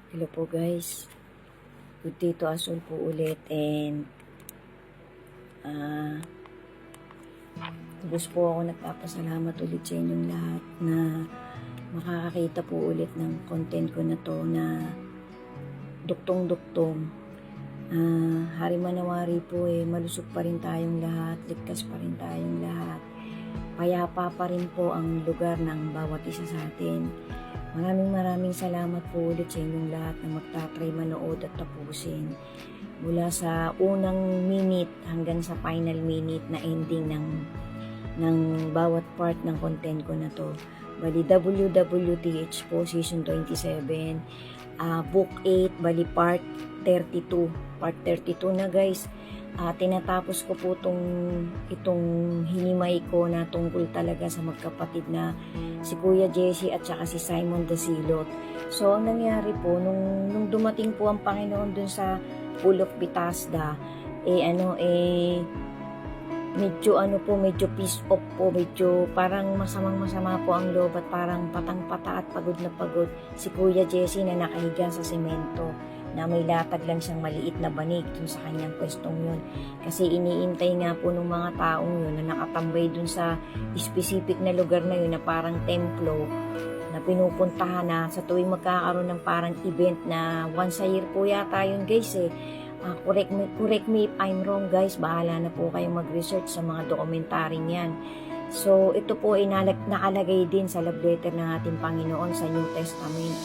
Hello po guys, good day to us all po ulit, and lubos po ako nagpapasalamat ulit sa inyong lahat na makakakita po ulit ng content ko na to na duktong-duktong. Hari manawari po malusog pa rin tayong lahat, ligtas pa rin tayong lahat, payapa pa rin po ang lugar ng bawat isa sa atin. Maraming salamat po ulit sa inyong lahat na magtatry manood at tapusin. Mula sa unang minute hanggang sa final minute na ending ng bawat part ng content ko na to. Bali WWTH po Season 27, Book 8, bali Part 32. Part 32 na guys. Tinatapos ko po itong hinimay ko na tungkol talaga sa magkapatid na si Kuya Jesse at saka si Simon Dasilot. So, ang nangyari po, nung dumating po ang Panginoon dun sa Pool of Bethesda, medyo peace off po, medyo parang masama po ang loob at parang patang-pata at pagod na pagod si Kuya Jesse na nakahiga sa semento, na may latag lang siyang maliit na banig dun sa kanyang pwestong yun. Kasi iniintay nga po ng mga taong yun na nakatambay dun sa specific na lugar na yun na parang templo na pinupuntahan na sa tuwing magkakaroon ng parang event na once a year po yata yun guys correct me if I'm wrong guys, bahala na po kayong mag-research sa mga dokumentaryong yan. So ito po ay nakalagay din sa love letter ng ating Panginoon sa New Testament,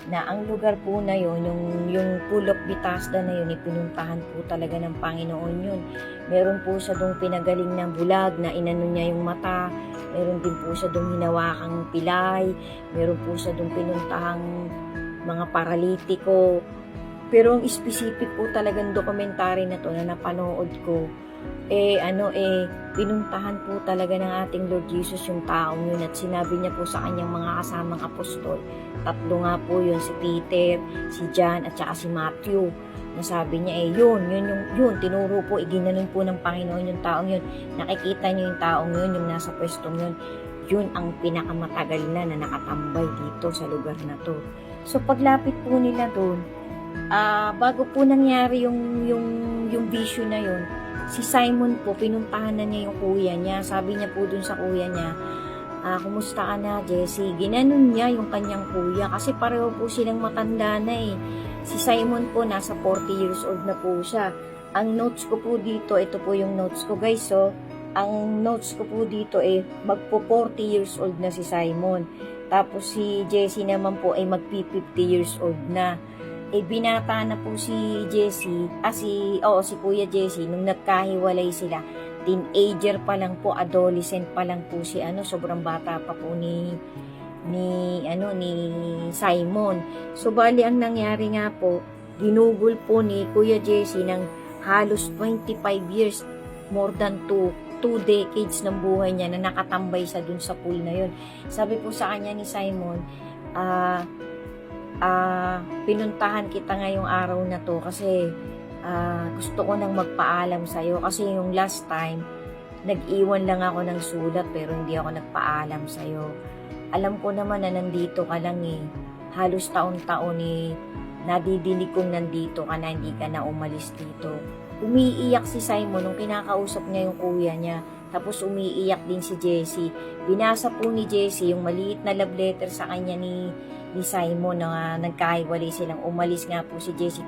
na ang lugar po na yun, yung Pool of Bethesda na yun, ipinuntahan po talaga ng Panginoon yun. Meron po siya dong pinagaling ng bulag na inano niya yung mata, meron din po siya dong hinawakang pilay, meron po siya dong pinuntahang mga paralitiko. Pero ang specific po talagang dokumentary na to na napanood ko, pinuntahan po talaga ng ating Lord Jesus yung taong yun at sinabi niya po sa kanyang mga kasamang apostol. Tatlo nga po yun, si Peter, si John at saka si Matthew. Nasabi niya yun, tinuro po, ginanon po ng Panginoon yung taong yun. Nakikita niyo yung taong yun, yung nasa pwestong yun. Yun ang pinakamatagal na nakatambay dito sa lugar na to. So paglapit po nila doon, bago po nangyari yung vision na yun, si Simon po, pinuntahan na niya yung kuya niya. Sabi niya po dun sa kuya niya, kumusta ka na, Jesse? Ginanon niya yung kanyang kuya kasi pareho po silang matanda na Si Simon po, nasa 40 years old na po siya. Ang notes ko po dito, ito po yung notes ko guys. So, ang notes ko po dito magpo 40 years old na si Simon. Tapos si Jesse naman po ay magpi 50 years old na. Binata na po si Jesse, si Kuya Jesse nung nagkahiwalay sila. Teenager pa lang po, adolescent pa lang po si sobrang bata pa po ni Simon. So bali ang nangyari nga po, ginugol po ni Kuya Jesse ng halos 25 years, more than 2 decades ng buhay niya na nakatambay sa dun sa pool na yun. Sabi po sa kanya ni Simon, pinuntahan kita ngayong araw na to kasi gusto ko nang magpaalam sa'yo kasi yung last time nag-iwan lang ako ng sulat pero hindi ako nagpaalam sa'yo. Alam ko naman na nandito ka lang halos taon-taon nadidinig kong nandito ka na, hindi ka na umalis dito. Umiiyak si Simon nung kinakausap niya yung kuya niya, tapos umiiyak din si Jesse. Binasa po ni Jesse yung maliit na love letter sa kanya ni Simon na nagkahiwalay silang. Umalis nga po si Jesse,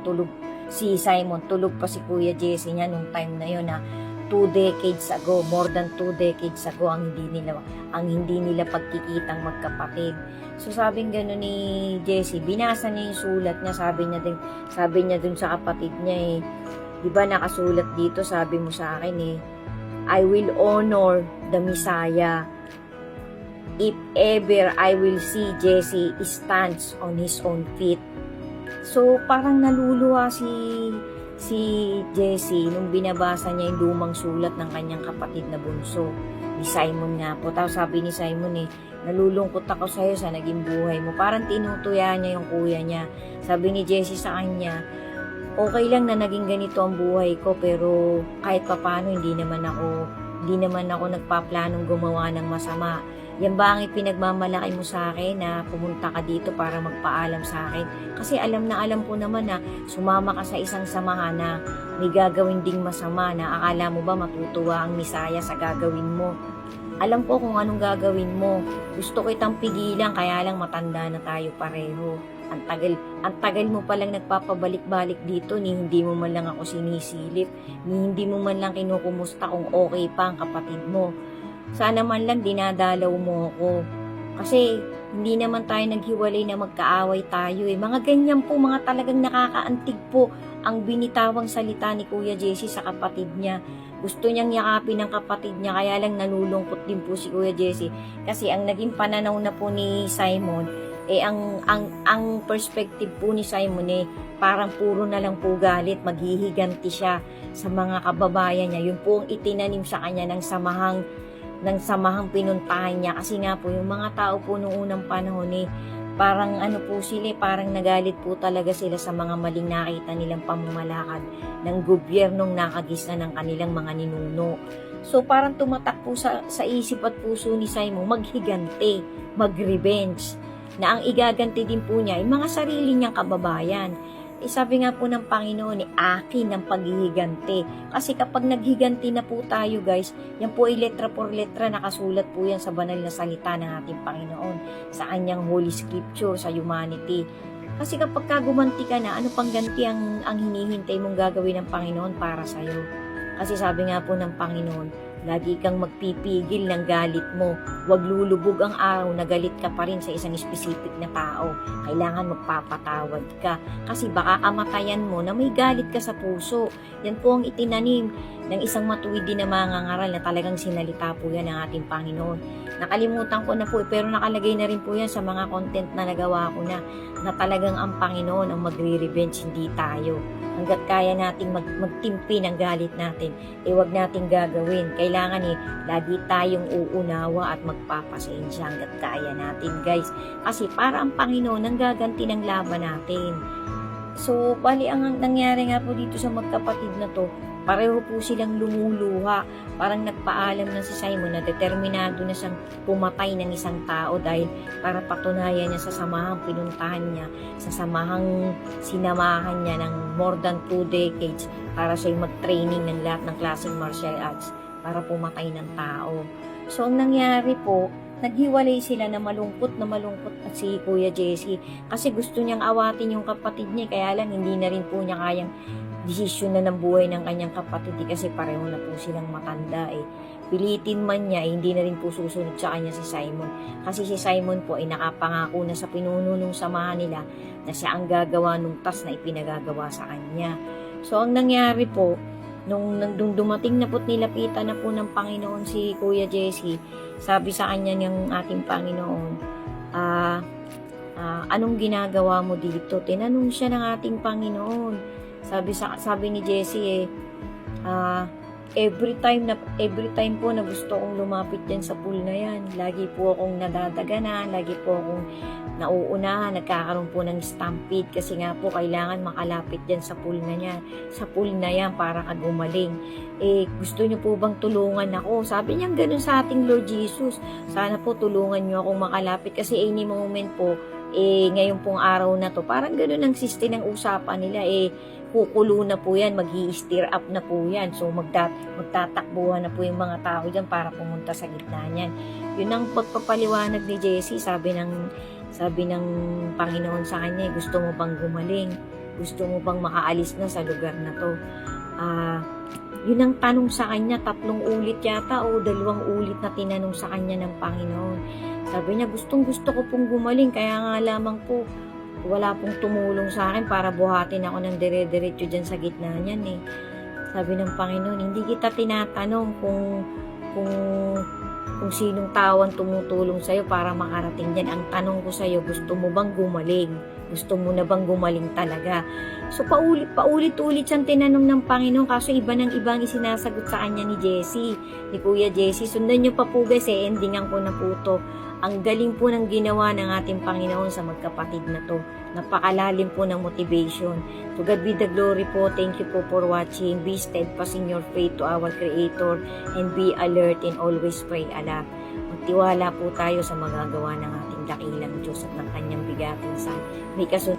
si Simon, tulog pa si Kuya Jesse niya nung time na yun 2 decades ago, more than 2 decades ago ang hindi nila pagkikitang magkapatid. So sabing gano'n ni Jesse, binasa niya yung sulat niya, sabi niya dun sa kapatid niya di ba nakasulat dito, sabi mo sa akin I will honor the Messiah if ever I will see Jesse stands on his own feet. So parang naluluha si Jesse nung binabasa niya yung lumang sulat ng kanyang kapatid na bunso, ni Simon nga po. Tapos sabi ni Simon nalulungkot ako sa'yo sa naging buhay mo. Parang tinutuya niya yung kuya niya. Sabi ni Jesse sa kanya, okay lang na naging ganito ang buhay ko, pero kahit papano hindi naman ako nagpaplanong gumawa ng masama. Yan ba ang ipinagmamalaki mo sa akin na pumunta ka dito para magpaalam sa akin? Kasi alam na alam ko naman na sumama ka sa isang samahan na may gagawin ding masama na akala mo ba matutuwa ang misaya sa gagawin mo? Alam ko kung anong gagawin mo. Gusto kitang pigilan kaya lang matanda na tayo pareho. Ang tagal mo palang nagpapabalik-balik dito ni hindi mo man lang ako sinisilip, ni hindi mo man lang kinukumusta kung okay pa ang kapatid mo. Sana man lang dinadalaw mo ako. Kasi hindi naman tayo naghiwalay na magkaaway tayo eh. Mga ganyan po, mga talagang nakakaantig po ang binitawang salita ni Kuya Jesse sa kapatid niya. Gusto niyang yakapin ng kapatid niya kaya lang nalulungkot din po si Kuya Jesse. Kasi ang naging pananaw na po ni Simon, ang perspective po ni Simon parang puro na lang po galit, maghihiganti siya sa mga kababayan niya. Yun po ang itinanim sa kanya ng samahang pinuntahan niya kasi nga po yung mga tao po noong unang panahon parang ano po sila, parang nagalit po talaga sila sa mga maling nakita nilang pamamalakad ng gobyernong nakagisa ng kanilang mga ninuno. So parang tumatak po sa isip at puso ni Simon maghiganti, mag-revenge, na ang igaganti din po niya ay mga sarili niyang kababayan. Sabi nga po ng Panginoon, akin ang paghihiganti. Kasi kapag naghiganti na po tayo guys, yan po ay letra por letra, nakasulat po yan sa banal na salita ng ating Panginoon, sa kanyang Holy Scripture, sa humanity. Kasi kapag gumanti ka na, ano pang ganti ang hinihintay mong gagawin ng Panginoon para sa'yo? Kasi sabi nga po ng Panginoon, lagi kang magpipigil ng galit mo. Huwag lulubog ang araw na galit ka pa rin sa isang specific na tao. Kailangan magpapatawad ka. Kasi baka kamatayan mo na may galit ka sa puso. Yan po ang itinanim ng isang matuwid din na mangangaral na talagang sinalita po yan ng ating Panginoon. Nakalimutan ko na po pero nakalagay na rin po yan sa mga content na nagawa ko na talagang ang Panginoon ang magre-revenge, hindi tayo. Hanggat kaya nating magtimpi ng galit natin, wag nating gagawin. Kailangan lagi tayong uunawa at magpapasensya hanggat kaya natin guys. Kasi para ang Panginoon ang gaganti ng laban natin. So, bali ang nangyari nga po dito sa magkapatid na to, pareho po silang lumuluha. Parang nagpaalam na si Simon na determinado na siyang pumatay ng isang tao dahil para patunayan niya sa samahang pinuntahan niya, sa samahang sinamahan niya ng more than 2 decades para siya mag-training ng lahat ng klaseng martial arts para pumatay ng tao. So, ang nangyari po, naghiwalay sila na malungkot at si Kuya Jesse kasi gusto niyang awatin yung kapatid niya kaya lang hindi na rin po niya kayang desisyon na ng buhay ng kanyang kapatid kasi pareho na po silang matanda Pilitin man niya hindi na rin po susunod sa kanya si Simon kasi si Simon po ay nakapangako na sa pinuno nung samahan nila na siya ang gagawa nung task na ipinagagawa sa kanya. So ang nangyari po nung dumating na po't nilapitan na po ng Panginoon si Kuya Jesse, sabi sa kanya ng ating Panginoon, anong ginagawa mo dito? Tinanong siya ng ating Panginoon. Sabi ni Jesse every time po na gusto kong lumapit dyan sa pool na yan, lagi po akong nadadaganan, lagi po akong nauunahan, nagkakaroon po ng stampede kasi nga po kailangan makalapit dyan sa pool na yan para ka gumaling. Gusto niyo po bang tulungan ako? Sabi niya ganun sa ating Lord Jesus. Sana po tulungan niyo akong makalapit kasi any moment po, ngayon pong araw na to, parang ganun ang system ng usapan nila kukulo na po yan, mag-i-stir up na po yan. So, magtatakbuhan na po yung mga tao dyan para pumunta sa gitna niyan. Yun ang pagpapaliwanag ni Jesse, sabi ng Panginoon sa kanya, gusto mo bang gumaling? Gusto mo bang makaalis na sa lugar na to? Yun ang tanong sa kanya, 3 ulit yata o 2 ulit na tinanong sa kanya ng Panginoon. Sabi niya, gusto ko pong gumaling, kaya nga lamang po, wala pong tumulong sa akin para buhatin ako ng dire-diretso dyan sa gitna niyan Sabi ng Panginoon, hindi kita tinatanong kung sinong tao ang tumutulong sa'yo para makarating dyan. Ang tanong ko sa'yo, gusto mo bang gumaling? Gusto mo na bang gumaling talaga? So, paulit-ulit siyang tinanong ng Panginoon kaso iba ng ibang isinasagot sa kanya ni Kuya Jesse. Sundan niyo pa po guys, endingan ko na po to. Ang galing po ng ginawa ng ating Panginoon sa magkapatid na to. Napakalalim po ng motivation. To God be the glory po. Thank you po for watching. Be steadfast in your faith to our Creator and be alert and always pray Allah. magtitiwala po tayo sa magagawa ng ating dakilang Diyos at ng kanyang bigatin sa may kasunod